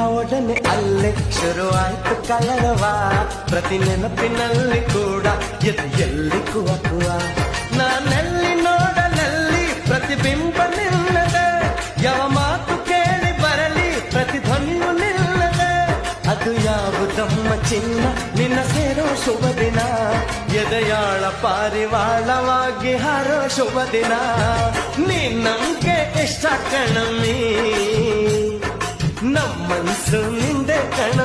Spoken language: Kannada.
ಒಡನೆ ಅಲ್ಲೇ ಶುರುವಾಯ್ತು ಕಲರವ. ಪ್ರತಿ ನೆನಪಿನಲ್ಲಿ ಕೂಡ ಎಲ್ಲಿ ಕುವಕುವ. ನಾನೆಲ್ಲಿ ನೋಡಲಲ್ಲಿ ಪ್ರತಿಬಿಂಬ ನಿಲ್ಲದೆ, ಯಾವ ಮಾತು ಕೇಳಿ ಬರಲಿ ಪ್ರತಿಧ್ವನಿಯು ನಿಲ್ಲದೆ. ಅದು ಯಾವುದಮ್ಮ ಚಿನ್ನ ನಿನ್ನ ಸೇರೋ ಶುಭ ದಿನ, ಎದೆಯಾಳ ಪಾರಿವಾಳವಾಗಿ ಹಾರೋ ಶುಭ ದಿನ. ನಿನ್ನಂಗೆ ಇಷ್ಟ ಕಣಮಿ, ನಮ್ಮನ್ಸು ನಿಂದೆ ಕಣ